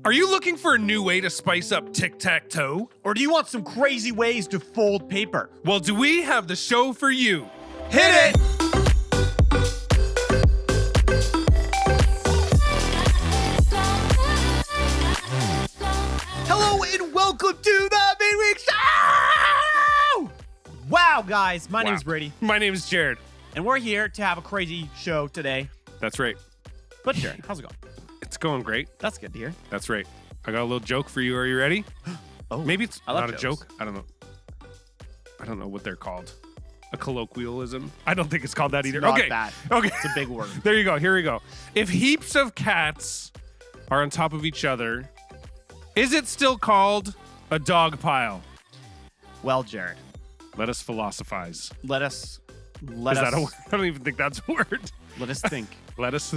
Are you looking for a new way to spice up tic-tac-toe? Or do you want some crazy ways to fold paper? Well, do we have the show for you? Hit it! Hello and welcome to the Midweek Show! Wow, guys, my name is Brady. My name is Jared. And we're here to have a crazy show today. That's right. But Jared, how's it going? It's going great. That's good to hear. That's right. I got a little joke for you. Are you ready? Oh, maybe it's I love not jokes. a joke. I don't know. I don't know what they're called. A colloquialism? I don't think it's called that either. Not Okay. bad. Okay. It's a big word. There you go. Here we go. If heaps of cats are on top of each other, is it still called a dog pile? Well, Jared, Let us philosophize. let Is that a word? I don't even think that's a word. let us think. Let us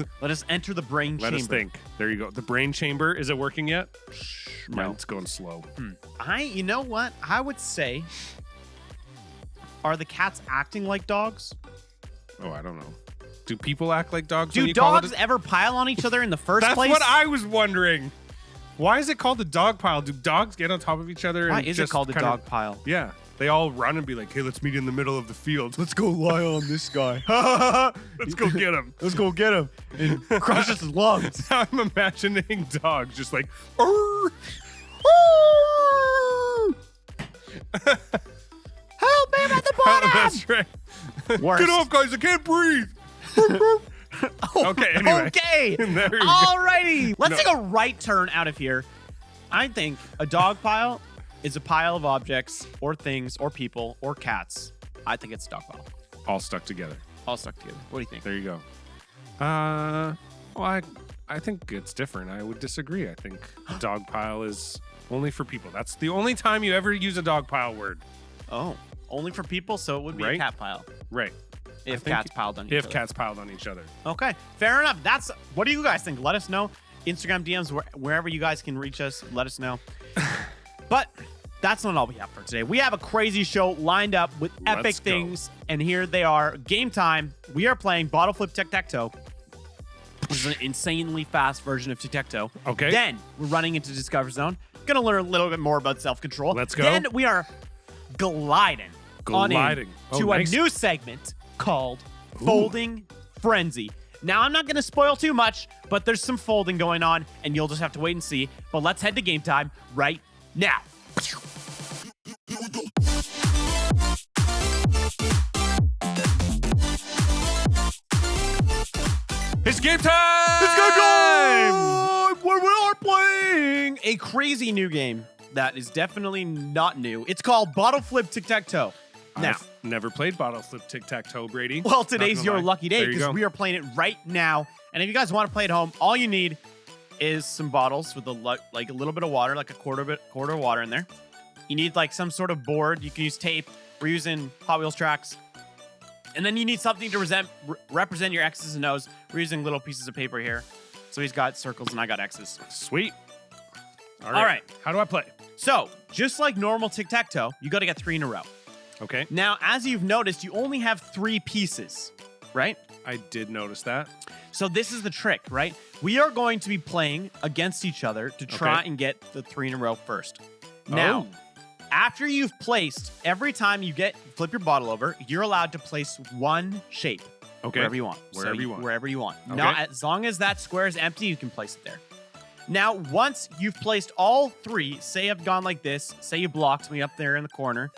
Enter the brain chamber. think. There you go. The brain chamber. Is it working yet? No. Mine's going slow. You know what? I would say, are the cats acting like dogs? Oh, I don't know. Do people act like dogs? when Do you call dogs it ever pile on each other in the first That's place? what I was wondering. Why is it called a dog pile? Do dogs get on top of each other? Why and is it just called a kind of- dog pile? Yeah. They all run and be like, hey, let's meet in the middle of the field. Let's go lie on this guy. Let's go get him. Let's go get him and crush his lungs. I'm imagining dogs just like, "Arr!" Help me at the bottom! That's right. Worst. Get off, guys. I can't breathe. Okay, anyway. Okay. There you go. Alrighty. Let's No. take a right turn out of here. I think a dog pile is a pile of objects or things or people or cats. I think it's a dog pile. All stuck together. All stuck together. What do you think? There you go. Well, I think it's different. I would disagree. I think a dog pile is only for people. That's the only time you ever use a dog pile word. Oh, only for people, so it would be a Right? cat pile. Right. If think cats piled on each If other. cats piled on each other. Okay, fair enough. What do you guys think? Let us know. Instagram DMs, wherever you guys can reach us, let us know. But that's not all we have for today. We have a crazy show lined up with epic Let's go. things, and here they are. Game time. We are playing Bottle Flip Tic-Tac-Toe. This is an insanely fast version of Tic-Tac-Toe. Okay. Then we're running into Discover Zone. Gonna learn a little bit more about self-control. Let's go. Then we are gliding. on in Gliding. Oh, to nice. a new segment called Folding Frenzy. Now, I'm not going to spoil too much, but there's some folding going on, and you'll just have to wait and see. But let's head to game time right now. It's game time! It's game time! Where we are playing a crazy new game that is definitely not new. It's called Bottle Flip Tic-Tac-Toe. Now, I've never played Bottle Flip Tic-Tac-Toe, Brady. well, Not today's gonna your lie. lucky day There you because go. we are playing it right now. And if you guys want to play at home, all you need is some bottles with like a little bit of water, like a quarter of water in there. You need like some sort of board. You can use tape. We're using Hot Wheels tracks. And then you need something to represent your X's and O's. We're using little pieces of paper here. So he's got circles and I got X's. Sweet. All right. How do I play? So just like normal tic-tac-toe, you got to get 3 in a row. Okay. Now, as you've noticed, you only have 3 pieces, right? I did notice that. So this is the trick, right? We are going to be playing against each other to try Okay. and get the 3 in a row first. Now, after you've placed, every time you flip your bottle over, you're allowed to place one shape. Okay. Wherever you want. Wherever you want. Wherever you want. Okay. Now, as long as that square is empty, you can place it there. Now, once you've placed all 3, say I've gone like this, say you blocked me up there in the corner,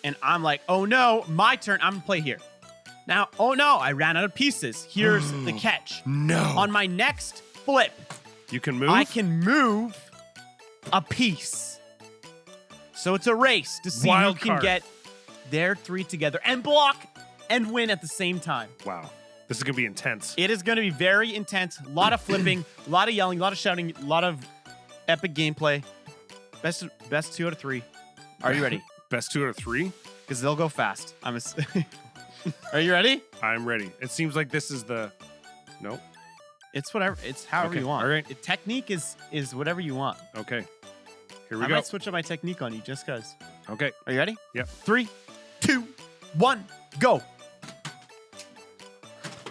and I'm like, oh no, my turn, I'm gonna play here. Now, oh no, I ran out of pieces. Here's the catch. No. On my next flip, You can move? I can move a piece. So it's a race to see Wild who can card. get their 3 together and block and win at the same time. Wow. This is going to be intense. It is going to be very intense. A lot of flipping, a lot of yelling, a lot of shouting, a lot of epic gameplay. Best 2 out of 3. Are you ready? Best 2 out of 3? Because they'll go fast. Are you ready? I'm ready. It seems like this is the... Nope. It's whatever. It's however Okay, you want. all right. Technique is whatever you want. Okay. Here we I go. might switch up my technique on you just because. Okay. Are you ready? Yep. 3, 2, 1, go.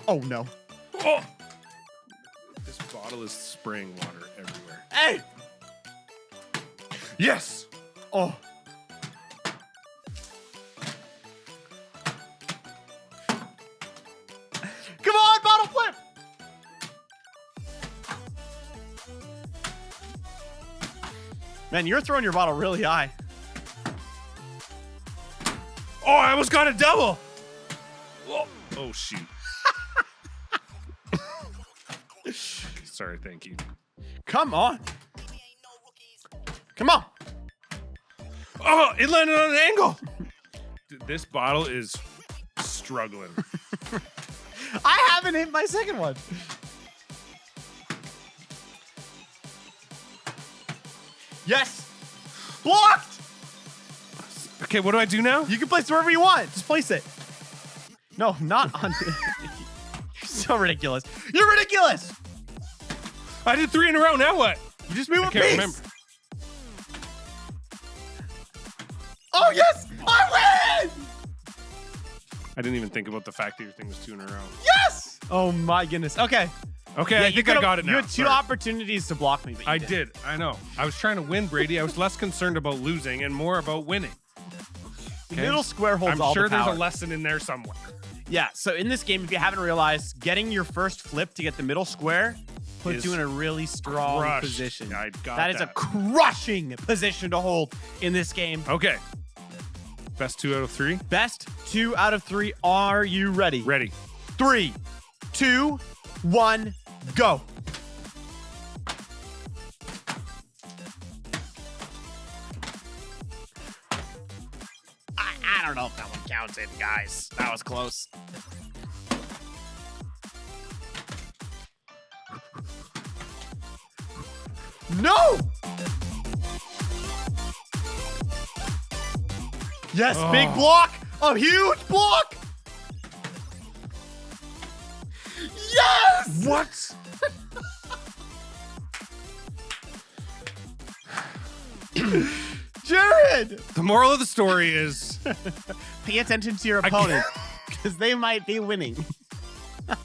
Oh no. Oh! This bottle is spraying water everywhere. Hey! Yes. Oh. Come on, bottle flip. Man, you're throwing your bottle really high. Oh, I almost got a double. Oh shoot. Sorry, thank you. Come on. Come on. Oh, it landed on an angle. This bottle is struggling. I haven't hit my second one. Yes. Blocked. Okay, what do I do now? You can place wherever you want. Just place it. No, not on. You're so ridiculous. You're ridiculous. I did 3 in a row. Now what? You just move I a can't piece. remember. Oh, yes. I win. I didn't even think about the fact that your thing was 2 in a row. Yes. Oh, my goodness. Okay. Okay, Yeah, I think I got it now. You had 2 opportunities to block me, but you I didn't. did. I know. I was trying to win, Brady. I was less concerned about losing and more about winning. The middle square holds I'm all sure the power. there's a lesson in there somewhere. Yeah, so in this game, if you haven't realized, getting your first flip to get the middle square puts Is you in a really strong crushed. position. I got That is a crushing position to hold in this game. Okay. Best 2 out of 3. Best 2 out of 3. Are you ready? Ready. 3, 2, 1, go. I don't know if that one counts in, guys. That was close. No! Yes, big block! A huge block! Yes! What? Jared! The moral of the story is Pay attention to your opponent, because they might be winning. no,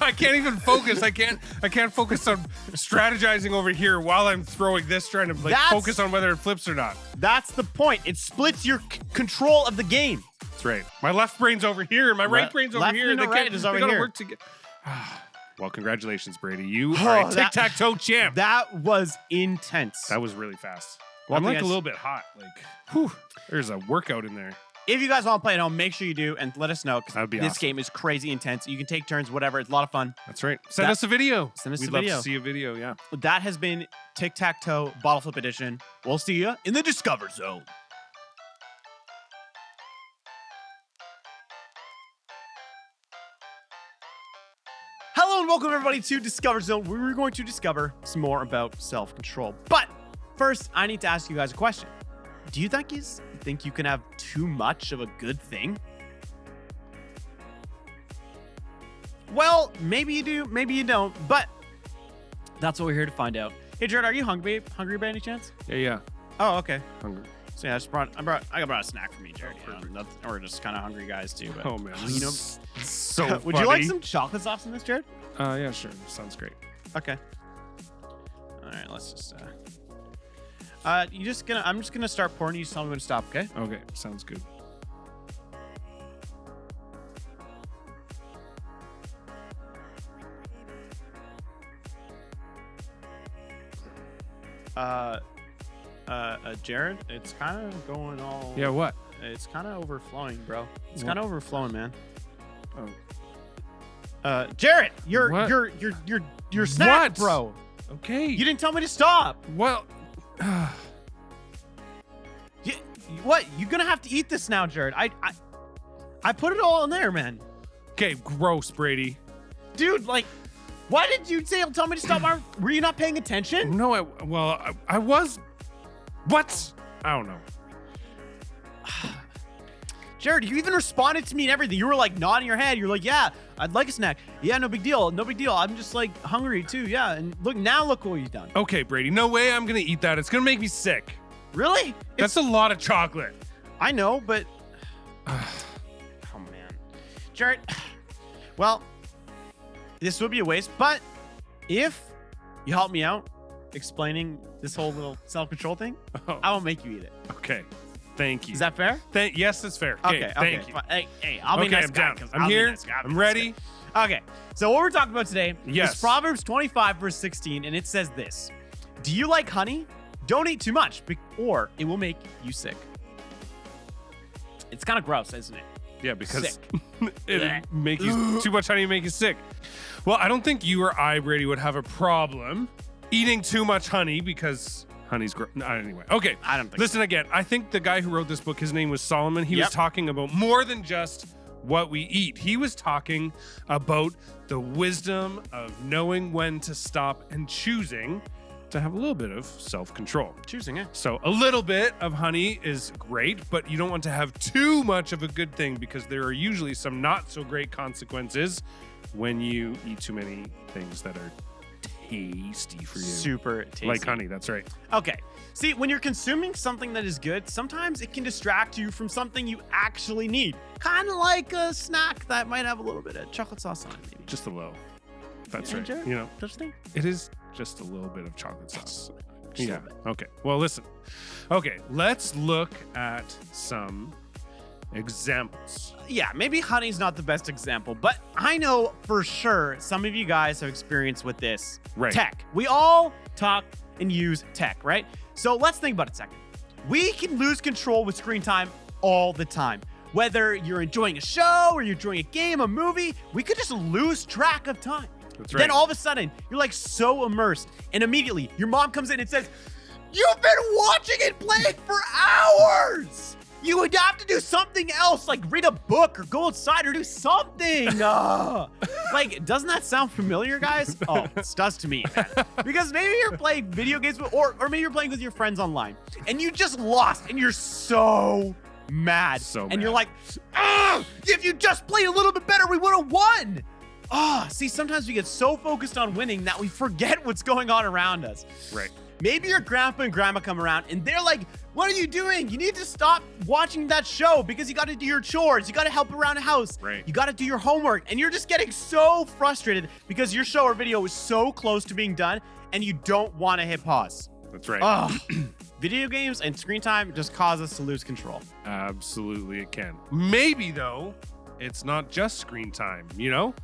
I can't even focus. I can't focus on strategizing over here while I'm throwing this, trying to focus on whether it flips or not. That's the point. It splits your control of the game. That's right. My left brain's over here, and my right brain's over left here. and They right is over they gotta here. work together. Well, congratulations, Brady. You are a tic-tac-toe champ. That was intense. That was really fast. One I'm thing like I a little bit hot. Like, whew, there's a workout in there. If you guys want to play at home, make sure you do and let us know, because That'd be this awesome. game is crazy intense. You can take turns, whatever. It's a lot of fun. That's right. Send us a video. Send us We'd a love video. to see a video. Yeah. That has been Tic-Tac-Toe Bottle Flip Edition. We'll see you in the Discover Zone. Hello and welcome everybody to Discover Zone, where we're going to discover some more about self-control. But first, I need to ask you guys a question. Do you think you can have too much of a good thing? Well, maybe you do, maybe you don't, but that's what we're here to find out. Hey, Jared, are you hungry by any chance? Yeah. Oh, okay. Hungry. So yeah, I brought a snack for me, Jared. We're just kind of hungry guys too. But, Oh man. you know, so would you like some chocolate sauce in this, Jared? Yeah, sure. Sounds great. Okay. All right, let's just. I'm just gonna start pouring. You just tell me when to stop, okay? Okay, sounds good. Jared, it's kind of going all. Yeah, what? It's kind of overflowing, bro. It's What? kind of overflowing, man. Oh. Jared, What? your snack, What? bro. Okay. You didn't tell me to stop. Well. What? You're gonna have to eat this now, Jared. I put it all in there, man. Okay, gross, Brady. Dude, like, why did you tell me to stop? Were you not paying attention? No, I was. What? I don't know. Jared, you even responded to me and everything. You were like nodding your head. You're like, yeah, I'd like a snack. Yeah, no big deal. No big deal. I'm just like hungry too. Yeah. And look what you've done. Okay, Brady. No way I'm gonna eat that. It's gonna make me sick. Really? That's a lot of chocolate. I know, but oh man, Jared. Well, this would be a waste. But if you help me out explaining this whole little self-control thing, Oh, I won't make you eat it. okay. Thank you. Is that fair? Yes, that's fair. Okay, thank you. Fine. Hey, I'll be Okay, nice I'm guy, down. 'cause I'm I'll be here. nice guy. I'm ready. Okay, so what we're talking about today Yes. is Proverbs 25, verse 16, and it says this. Do you like honey? Don't eat too much, or it will make you sick. It's kind of gross, isn't it? Yeah, because Sick. it make you too much honey make you sick. Well, I don't think you or I, Brady, would have a problem eating too much honey because honey's gross. Anyway, okay. I don't think Listen again. I think the guy who wrote this book, his name was Solomon. He Yep. was talking about more than just what we eat. He was talking about the wisdom of knowing when to stop and choosing to have a little bit of self-control. choosing it. So a little bit of honey is great, but you don't want to have too much of a good thing because there are usually some not so great consequences when you eat too many things that are tasty for you. Super tasty. Like honey, that's right. Okay. See, when you're consuming something that is good, sometimes it can distract you from something you actually need. Kind of like a snack that might have a little bit of chocolate sauce on it, maybe. Just a little. That's Yeah, right. Jared? You know, Don't you think? it is just a little bit of chocolate sauce. Just a Yeah. little bit. Okay. Well, listen. Okay, let's look at some examples. Yeah, maybe honey's not the best example, but I know for sure some of you guys have experience with this. Right. Tech. We all talk and use tech, right? So let's think about it a second. We can lose control with screen time all the time. Whether you're enjoying a show or you're enjoying a game, a movie, we could just lose track of time. That's right. Then all of a sudden, you're like so immersed, and immediately your mom comes in and says, "You've been watching it playing for hours! You would have to do something else, like read a book or go outside or do something." Like, doesn't that sound familiar, guys? Oh, it does to me, man. Because maybe you're playing video games or maybe you're playing with your friends online and you just lost and you're so mad. So and mad. you're like, if you just played a little bit better, we would have won. See, sometimes we get so focused on winning that we forget what's going on around us. Right. Maybe your grandpa and grandma come around and they're like, "What are you doing? You need to stop watching that show because you got to do your chores. You got to help around the house. Right. You got to do your homework." And you're just getting so frustrated because your show or video is so close to being done and you don't want to hit pause. That's right. Video games and screen time just cause us to lose control. Absolutely, it can. Maybe, though, it's not just screen time, you know?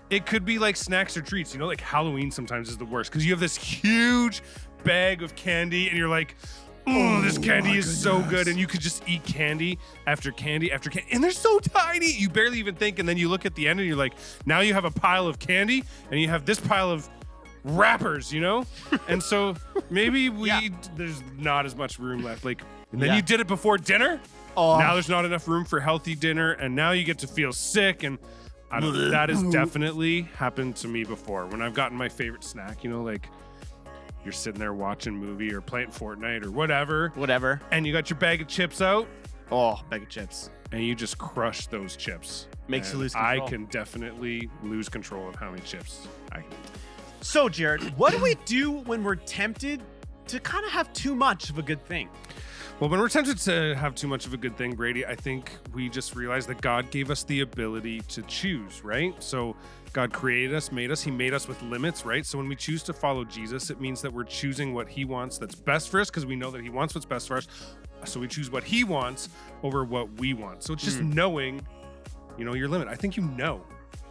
It could be like snacks or treats. You know, like Halloween sometimes is the worst because you have this huge bag of candy and you're like, oh, this candy is so good. And you could just eat candy after candy after candy. And they're so tiny. You barely even think. And then you look at the end and you're like, now you have a pile of candy and you have this pile of wrappers, you know? And so maybe there's not as much room left. Like, and then you did it before dinner. Now there's not enough room for healthy dinner. And now you get to feel sick. And I don't, that has definitely happened to me before when I've gotten my favorite snack, you know, like you're sitting there watching a movie or playing Fortnite or whatever. And you got your bag of chips out. Oh, bag of chips. And you just crush those chips. Makes you And lose control. I can definitely lose control of how many chips I can eat. So, Jared, what do we do when we're tempted to kind of have too much of a good thing? Well, when we're tempted to have too much of a good thing, Brady, I think we just realize that God gave us the ability to choose, right? So God created us, made us. He made us with limits, right? So when we choose to follow Jesus, it means that we're choosing what he wants that's best for us because we know that he wants what's best for us. So we choose what he wants over what we want. So it's just knowing, you know, your limit. I think you know,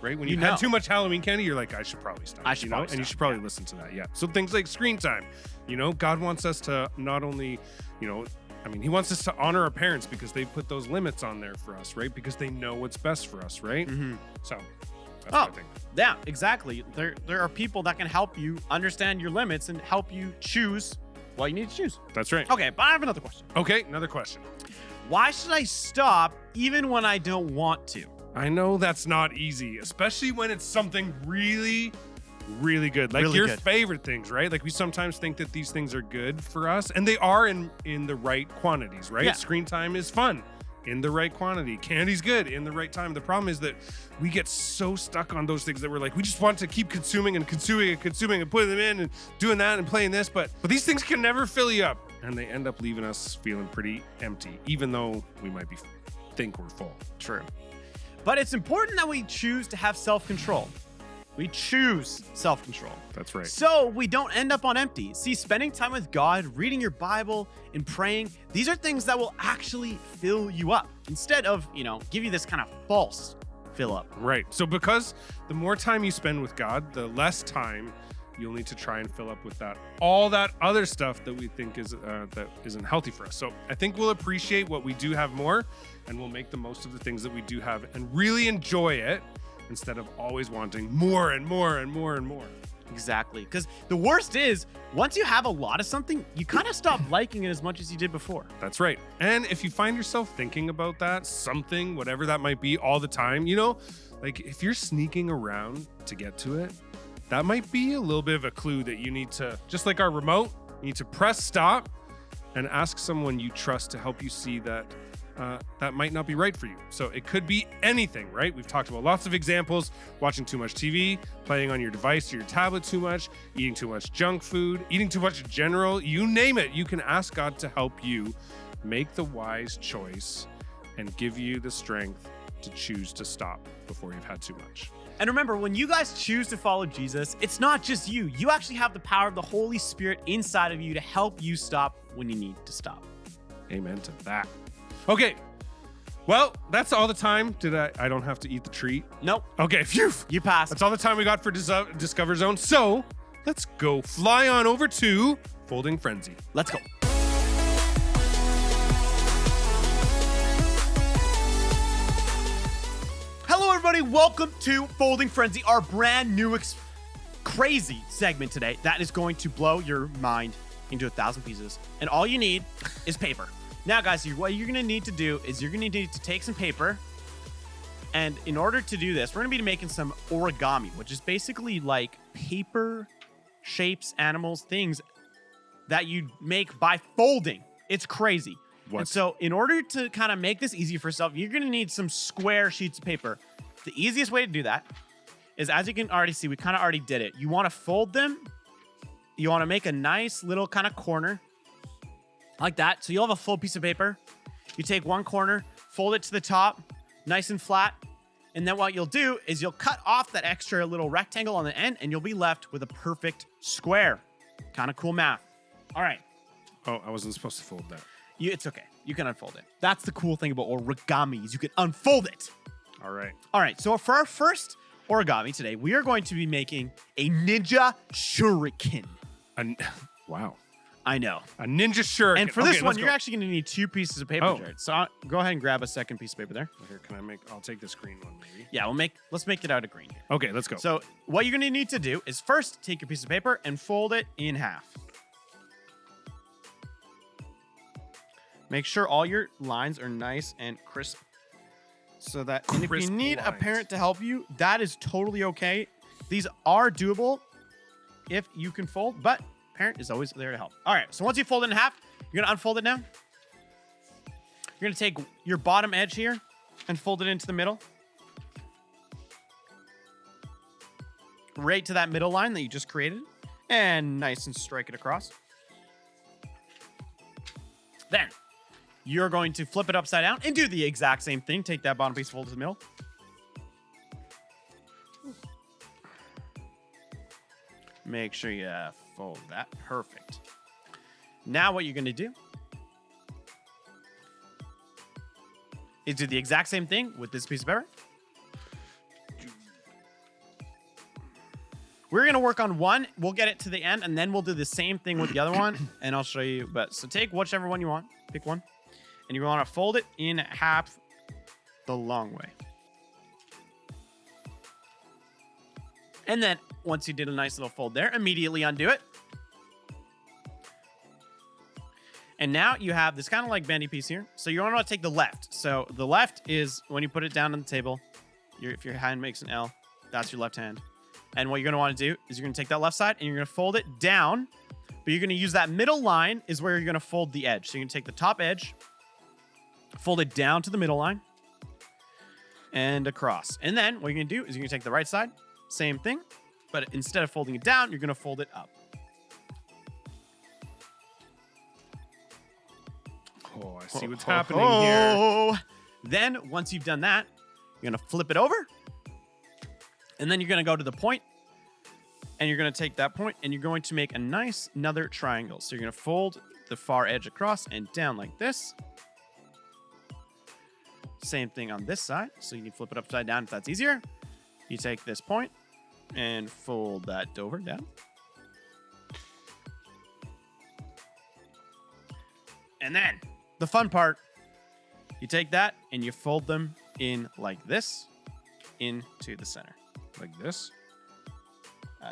right? When you've had too much Halloween candy, you're like, I should probably stop. And you should probably listen to that. Yeah. So things like screen time, you know, God wants us to not only, you know, I mean, he wants us to honor our parents because they put those limits on there for us, right? Because they know what's best for us, right? So that's what I think. Yeah, exactly. There are people that can help you understand your limits and help you choose what you need to choose. That's right. Okay, but I have another question. Okay, another question. Why should I stop even when I don't want to? I know that's not easy, especially when it's something really, really good. Like Really your good. favorite things, right? Like we sometimes think that these things are good for us, and they are in the right quantities, right? Yeah. Screen time is fun in the right quantity. Candy's good in the right time. The problem is that we get so stuck on those things that we're like, we just want to keep consuming and consuming and consuming and putting them in and doing that and playing this, but these things can never fill you up, and they end up leaving us feeling pretty empty, even though we might think we're full. True. But it's important that we choose to have self-control. We choose self-control. That's right. So we don't end up on empty. See, spending time with God, reading your Bible, and praying, these are things that will actually fill you up instead of, give you this kind of false fill up. Right. So because the more time you spend with God, the less time you'll need to try and fill up with all that other stuff that we think is that isn't healthy for us. So I think we'll appreciate what we do have more, and we'll make the most of the things that we do have and really enjoy it instead of always wanting more and more and more and more. Exactly. Because the worst is, once you have a lot of something, you kind of stop liking it as much as you did before. That's right. And if you find yourself thinking about that, something, whatever that might be, all the time, like if you're sneaking around to get to it, that might be a little bit of a clue that you need to, just like our remote, you need to press stop and ask someone you trust to help you see that that might not be right for you. So it could be anything, right? We've talked about lots of examples: watching too much TV, playing on your device or your tablet too much, eating too much junk food, eating too much in general, you name it. You can ask God to help you make the wise choice and give you the strength to choose to stop before you've had too much. And remember, when you guys choose to follow Jesus, it's not just you. You actually have the power of the Holy Spirit inside of you to help you stop when you need to stop. Amen to that. Okay. Well, that's all the time. I don't have to eat the treat? Nope. Okay, phew. You passed. That's all the time we got for Discover Zone. So let's go fly on over to Folding Frenzy. Let's go. Hello, everybody. Welcome to Folding Frenzy, our brand new crazy segment today that is going to blow your mind into 1,000 pieces. And all you need is paper. Now, guys, what you're going to need to do is you're going to need to take some paper. And in order to do this, we're going to be making some origami, which is basically like paper shapes, animals, things that you make by folding. It's crazy. What? And so in order to kind of make this easy for yourself, you're going to need some square sheets of paper. The easiest way to do that is, as you can already see, we kind of already did it. You want to fold them. You want to make a nice little kind of corner like that. So you'll have a full piece of paper. You take one corner, fold it to the top, nice and flat. And then what you'll do is you'll cut off that extra little rectangle on the end, and you'll be left with a perfect square. Kind of cool math. All right. Oh, I wasn't supposed to fold that. It's okay. You can unfold it. That's the cool thing about origami is you can unfold it. All right. All right. So for our first origami today, we are going to be making a ninja shuriken. Wow. I know. A ninja shuriken. And for this one, you're actually going to need 2 pieces of paper, Oh. Jared. So go ahead and grab a second piece of paper there. Here, I'll take this green one, maybe. Yeah, let's make it out of green here. Okay, let's go. So what you're going to need to do is first take your piece of paper and fold it in half. Make sure all your lines are nice and crisp. So that and if you Crisp need a lines. parent to help you, that is totally okay. These are doable if you can fold, but parent is always there to help. All right, so once you fold it in half, you're going to unfold it now. You're going to take your bottom edge here and fold it into the middle. Right to that middle line that you just created. And nice and strike it across. Then you're going to flip it upside down and do the exact same thing. Take that bottom piece, fold it to the middle. Make sure you fold that. Perfect. Now what you're going to do is do the exact same thing with this piece of paper. We're going to work on one. We'll get it to the end, and then we'll do the same thing with the other one, and I'll show you. So take whichever one you want. Pick one. And you want to fold it in half the long way. And then once you did a nice little fold there, immediately undo it. And now you have this kind of like bendy piece here. So you want to take the left. So the left is when you put it down on the table. If your hand makes an L, that's your left hand. And what you're going to want to do is you're going to take that left side and you're going to fold it down. But you're going to use that middle line is where you're going to fold the edge. So you're going to take the top edge, fold it down to the middle line, and across. And then what you're going to do is you're going to take the right side, same thing. But instead of folding it down, you're going to fold it up. Oh, I see what's happening here. Then once you've done that, you're going to flip it over. And then you're going to go to the point And you're going to take that point and you're going to make a nice another triangle. So you're going to fold the far edge across and down like this. Same thing on this side. So you can flip it upside down if that's easier. You take this point and fold that over down. And then the fun part, you take that and you fold them in like this into the center. Like this?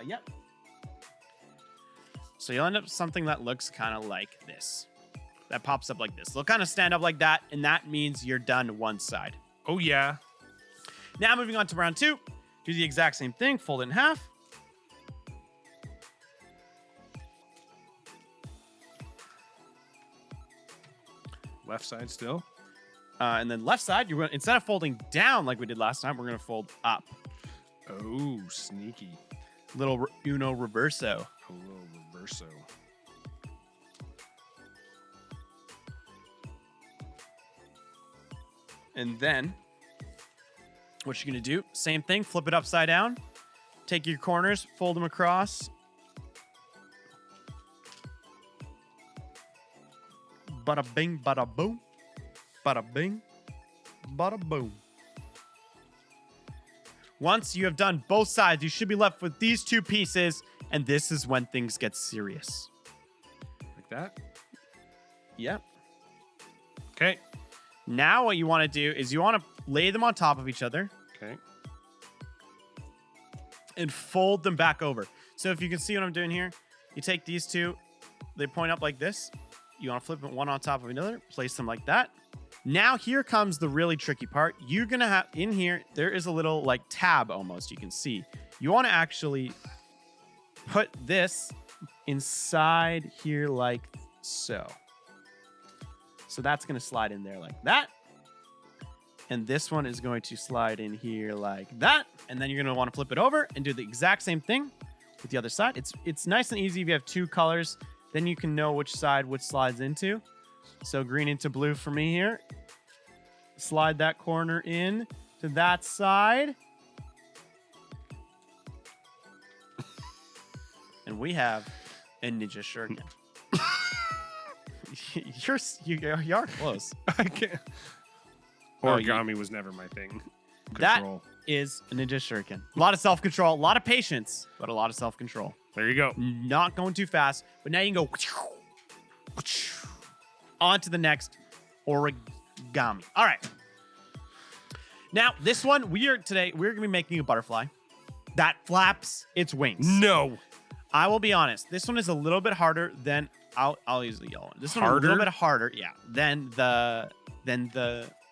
Yep. So you'll end up with something that looks kind of like this. That pops up like this. They'll kind of stand up like that, and that means you're done one side. Oh, yeah. Now moving on to round 2. Do the exact same thing. Fold it in half. Left side still. And then left side, you're going to, instead of folding down like we did last time, we're going to fold up. Oh, sneaky. Little Uno reverso. A little reverso. And then what you're going to do, same thing, flip it upside down. Take your corners, fold them across. Bada bing, bada boom. Bada bing, bada boom. Once you have done both sides, you should be left with these 2 pieces, and this is when things get serious. Like that? Yep. Okay. Now what you want to do is you want to lay them on top of each other. Okay. And fold them back over. So if you can see what I'm doing here, you take these 2, they point up like this. You want to flip them one on top of another, place them like that. Now here comes the really tricky part. You're going to have, in here, there is a little like tab almost you can see. You want to actually put this inside here like so. So that's going to slide in there like that. And this one is going to slide in here like that. And then you're going to want to flip it over and do the exact same thing with the other side. It's nice and easy if you have 2 colors. Then you can know which side which slides into. So green into blue for me here. Slide that corner in to that side. And we have a ninja shuriken. You're close. I can't. Origami was never my thing. Control. That is a ninja shuriken. A lot of self-control, a lot of patience, but a lot of self-control. There you go. Not going too fast, but now you can go on to the next origami. All right. Now, this one, we're going to be making a butterfly that flaps its wings. No. I will be honest. This one is a little bit harder than I'll use the yellow one. This one is a little bit harder, yeah, than the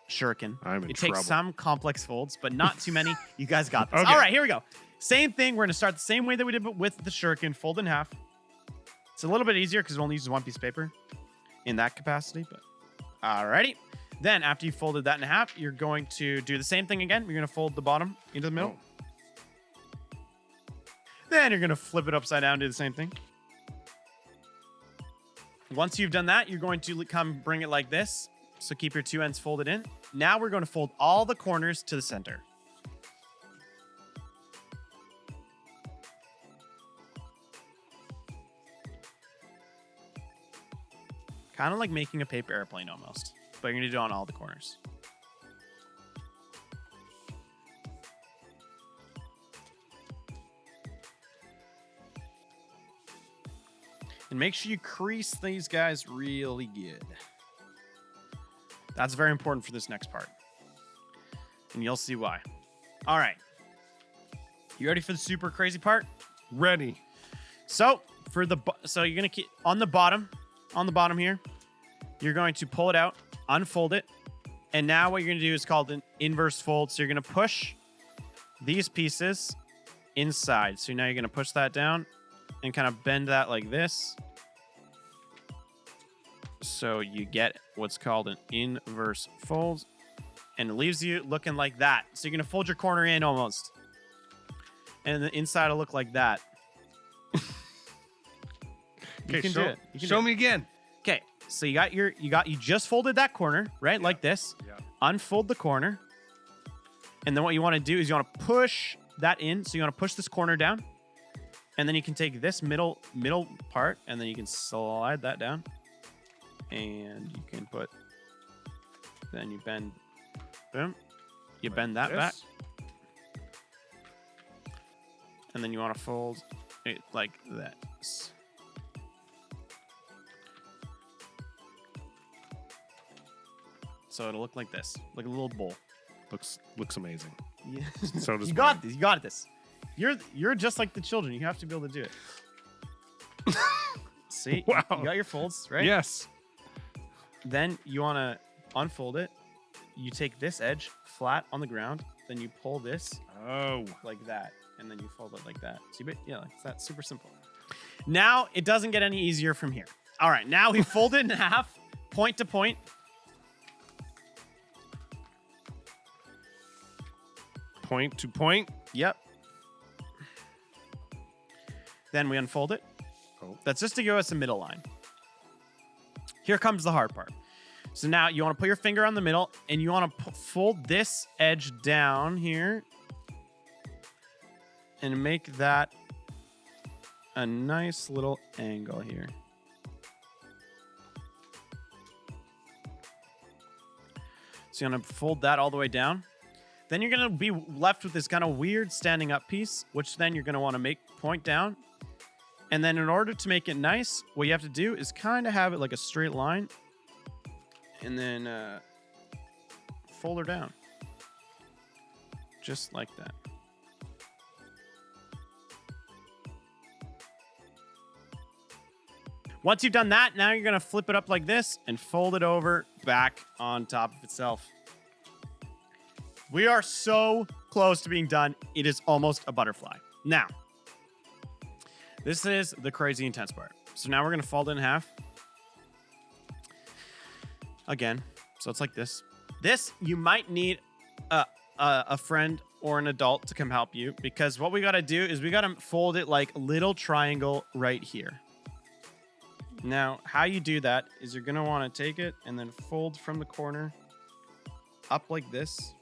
shuriken. I'm in it trouble. takes some complex folds, but not too many. You guys got this. Okay. All right, here we go. Same thing. We're going to start the same way that we did with the shuriken. Fold in half. It's a little bit easier because it only uses 1 piece of paper in that capacity. But alrighty. Then after you folded that in half, you're going to do the same thing again. You're going to fold the bottom into the middle. Then you're going to flip it upside down, do the same thing. Once you've done that, you're going to come bring it like this. So keep your 2 ends folded in. Now we're going to fold all the corners to the center. Kind of like making a paper airplane almost, but you're going to do it on all the corners. And make sure you crease these guys really good. That's very important for this next part. And you'll see why. All right. You ready for the super crazy part? Ready. So you're going to keep on the bottom here. You're going to pull it out, unfold it. And now what you're going to do is called an inverse fold. So you're going to push these pieces inside. So now you're going to push that down and kind of bend that like this. So you get what's called an inverse fold, and it leaves you looking like that. So you're going to fold your corner in almost. And the inside will look like that. Okay, you can do it. Show me again. Okay, so you just folded that corner, right? Yeah. Like this. Yeah. Unfold the corner. And then what you want to do is you want to push that in. So you want to push this corner down. And then you can take this middle part, and then you can slide that down. And you can put, then you bend, boom. You Like bend that this. back. And then you want to fold it like this. So it'll look like this, like a little bowl. Looks amazing. Yeah. So does You got mine. this. You got this. You're just like the children. You have to be able to do it. See? Wow. You got your folds, right? Yes. Then you want to unfold it. You take this edge flat on the ground. Then you pull this Oh. like that. And then you fold it like that. See? But yeah, like that's super simple. Now it doesn't get any easier from here. All right. Now we fold it in half, point to point. Point to point. Yep. Then we unfold it. Oh. That's just to give us a middle line. Here comes the hard part. So now you want to put your finger on the middle and you want to fold this edge down here and make that a nice little angle here. So you want to fold that all the way down. Then you're going to be left with this kind of weird standing up piece, which then you're going to want to make point down. And then in order to make it nice, what you have to do is kind of have it like a straight line. And then fold her down. Just like that. Once you've done that, now you're going to flip it up like this and fold it over back on top of itself. We are so close to being done. It is almost a butterfly. Now, this is the crazy intense part. So now we're going to fold it in half. Again, so it's like this. This, you might need a friend or an adult to come help you, because what we got to do is we got to fold it like a little triangle right here. Now, how you do that is you're going to want to take it and then fold from the corner up like this.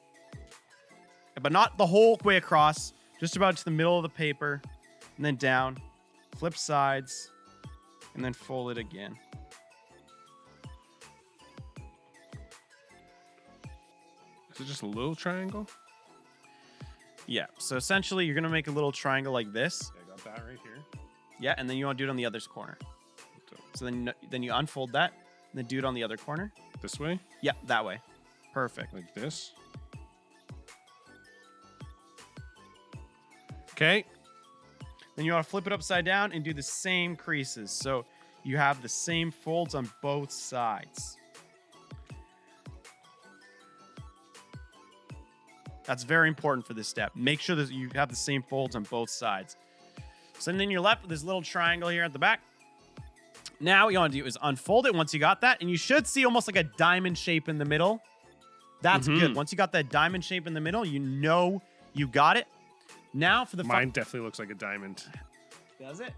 But not the whole way across, just about to the middle of the paper, and then down, flip sides, and then fold it again. Is it just a little triangle? Yeah, so essentially you're gonna make a little triangle like this. I got that right here. Yeah, and then you want to do it on the other corner. So then you unfold that, and then do it on the other corner. This way? Yeah, that way. Perfect. Like this? Okay. Then you want to flip it upside down and do the same creases. So you have the same folds on both sides. That's very important for this step. Make sure that you have the same folds on both sides. So then you're left with this little triangle here at the back. Now what you want to do is unfold it once you got that, and you should see almost like a diamond shape in the middle. That's good. Once you got that diamond shape in the middle, you know you got it. Now for the Mine definitely looks like a diamond. Does it?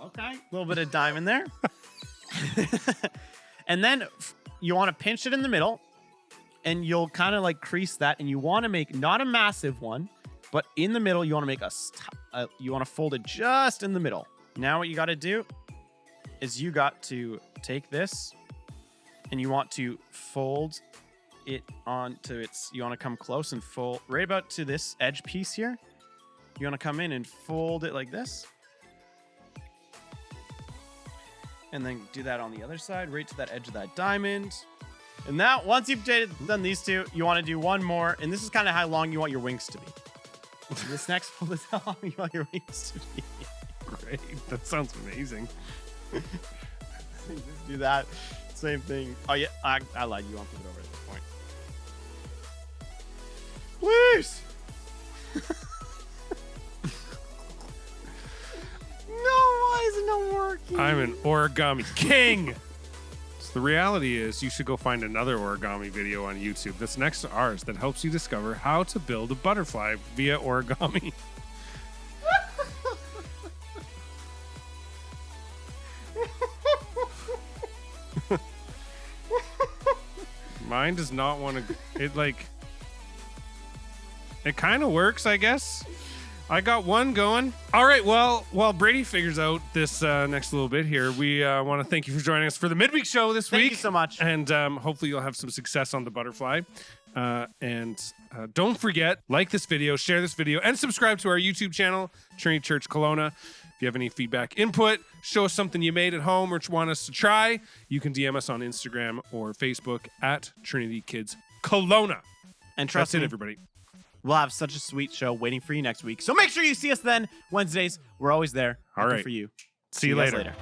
Okay. A little bit of diamond there. And then you want to pinch it in the middle, and you'll kind of like crease that, and you want to make not a massive one, but in the middle you want to make you want to fold it just in the middle. Now what you got to do is you got to take this and you want to fold it onto its, you want to come close and fold right about to this edge piece here. You want to come in and fold it like this. And then do that on the other side, right to that edge of that diamond. And now, once you've done these two, you want to do one more. And this is kind of how long you want your wings to be. This next fold is how long you want your wings to be. Great. That sounds amazing. Just do that. Same thing. Oh, yeah. I lied. You want to put it over at this point. Please! No, why is it not working? I'm an origami king. So the reality is you should go find another origami video on YouTube that's next to ours that helps you discover how to build a butterfly via origami. Mine does not want to. It kind of works, I guess. I got one going. All right. Well, while Brady figures out this next little bit here, we want to thank you for joining us for the midweek show this week. Thank you so much. And hopefully you'll have some success on the butterfly. And don't forget, like this video, share this video, and subscribe to our YouTube channel, Trinity Church Kelowna. If you have any feedback, input, show us something you made at home or want us to try, you can DM us on Instagram or Facebook at Trinity Kids Kelowna. And trust That's me, it, everybody. we'll have such a sweet show waiting for you next week. So make sure you see us then. Wednesdays, we're always there. All looking right. for you. See you guys later.